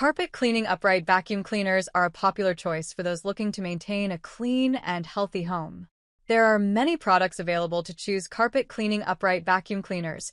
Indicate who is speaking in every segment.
Speaker 1: Carpet cleaning upright vacuum cleaners are a popular choice for those looking to maintain a clean and healthy home. There are many products available to choose carpet cleaning upright vacuum cleaners,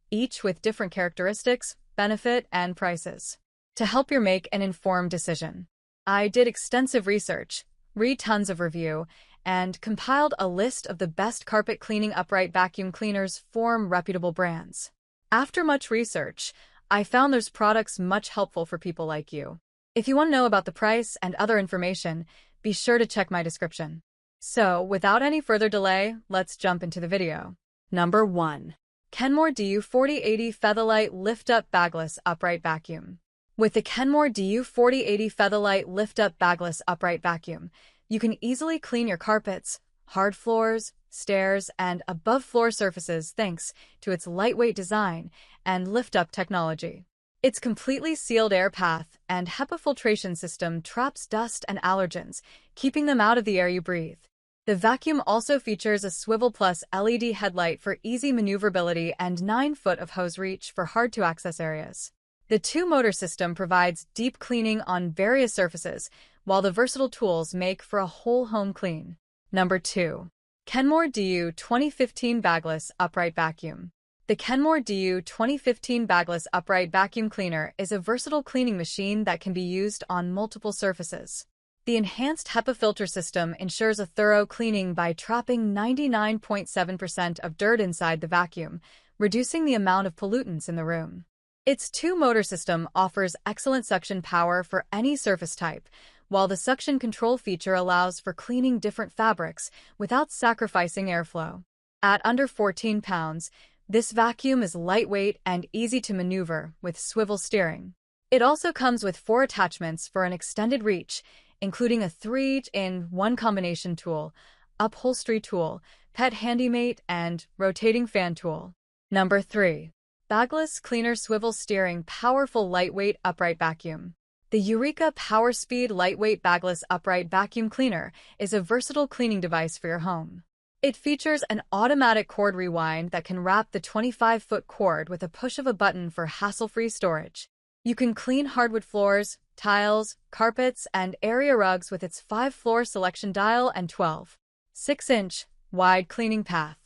Speaker 1: each with different characteristics, benefit, and prices. To help you make an informed decision, I did extensive research, read tons of review, and compiled a list of the best carpet cleaning upright vacuum cleaners from reputable brands. After much research, I found there's products much helpful for people like you. If you want to know about the price and other information, be sure to check my description. So, without any further delay, let's jump into the video. Number 1. Kenmore DU4080 Featherlight Lift-Up Bagless Upright Vacuum. With the Kenmore DU4080 Featherlight Lift-Up Bagless Upright Vacuum, you can easily clean your carpets, hard floors, stairs, and above-floor surfaces thanks to its lightweight design and lift-up technology. Its completely sealed air path and HEPA filtration system traps dust and allergens, keeping them out of the air you breathe. The vacuum also features a Swivel Plus LED headlight for easy maneuverability and 9 foot of hose reach for hard-to-access areas. The two-motor system provides deep cleaning on various surfaces, while the versatile tools make for a whole home clean. Number 2. Kenmore DU 2015 Bagless Upright Vacuum. The Kenmore DU 2015 Bagless Upright Vacuum Cleaner is a versatile cleaning machine that can be used on multiple surfaces. The enhanced HEPA filter system ensures a thorough cleaning by trapping 99.7% of dirt inside the vacuum, reducing the amount of pollutants in the room. Its two-motor system offers excellent suction power for any surface type, while the suction control feature allows for cleaning different fabrics without sacrificing airflow. At under 14 pounds, this vacuum is lightweight and easy to maneuver with swivel steering. It also comes with 4 attachments for an extended reach, including a 3-in-1 combination tool, upholstery tool, pet handymate, and rotating fan tool. Number 3. Bagless Cleaner Swivel Steering Powerful Lightweight Upright Vacuum. The Eureka PowerSpeed Lightweight Bagless Upright Vacuum Cleaner is a versatile cleaning device for your home. It features an automatic cord rewind that can wrap the 25-foot cord with a push of a button for hassle-free storage. You can clean hardwood floors, tiles, carpets, and area rugs with its 5-floor selection dial and 12.6-inch wide cleaning path.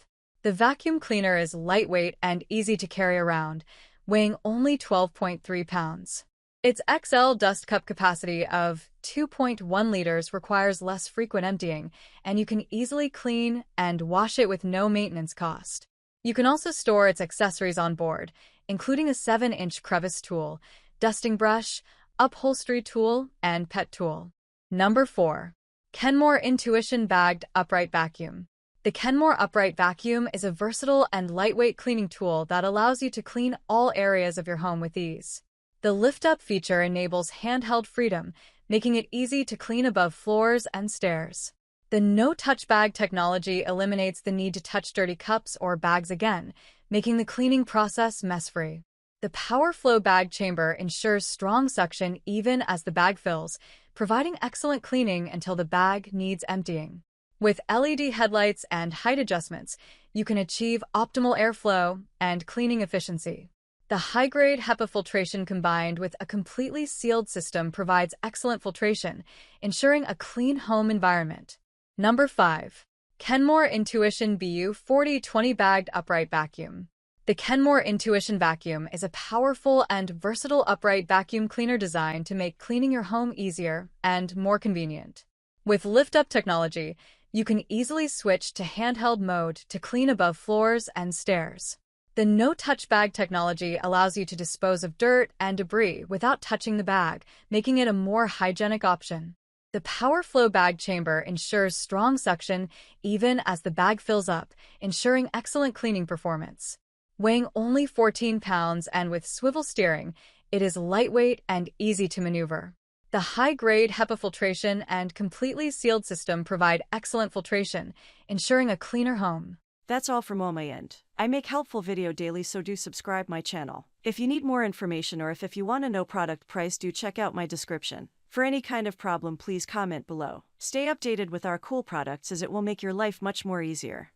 Speaker 1: The vacuum cleaner is lightweight and easy to carry around, weighing only 12.3 pounds. Its XL dust cup capacity of 2.1 liters requires less frequent emptying, and you can easily clean and wash it with no maintenance cost. You can also store its accessories on board, including a 7-inch crevice tool, dusting brush, upholstery tool, and pet tool. Number 4. Kenmore Intuition Bagged Upright Vacuum. The Kenmore Upright Vacuum is a versatile and lightweight cleaning tool that allows you to clean all areas of your home with ease. The lift-up feature enables handheld freedom, making it easy to clean above floors and stairs. The no-touch bag technology eliminates the need to touch dirty cups or bags again, making the cleaning process mess-free. The PowerFlow bag chamber ensures strong suction even as the bag fills, providing excellent cleaning until the bag needs emptying. With LED headlights and height adjustments, you can achieve optimal airflow and cleaning efficiency. The high-grade HEPA filtration combined with a completely sealed system provides excellent filtration, ensuring a clean home environment. Number 5. Kenmore Intuition BU4020 Bagged Upright Vacuum. The Kenmore Intuition Vacuum is a powerful and versatile upright vacuum cleaner designed to make cleaning your home easier and more convenient. With lift-up technology, you can easily switch to handheld mode to clean above floors and stairs. The no-touch bag technology allows you to dispose of dirt and debris without touching the bag, making it a more hygienic option. The PowerFlow bag chamber ensures strong suction even as the bag fills up, ensuring excellent cleaning performance. Weighing only 14 pounds and with swivel steering, it is lightweight and easy to maneuver. The high-grade HEPA filtration and completely sealed system provide excellent filtration, ensuring a cleaner home.
Speaker 2: That's all from my end. I make helpful video daily, so do subscribe my channel. If you need more information or if you want to know product price, do check out my description. For any kind of problem, please comment below. Stay updated with our cool products as it will make your life much more easier.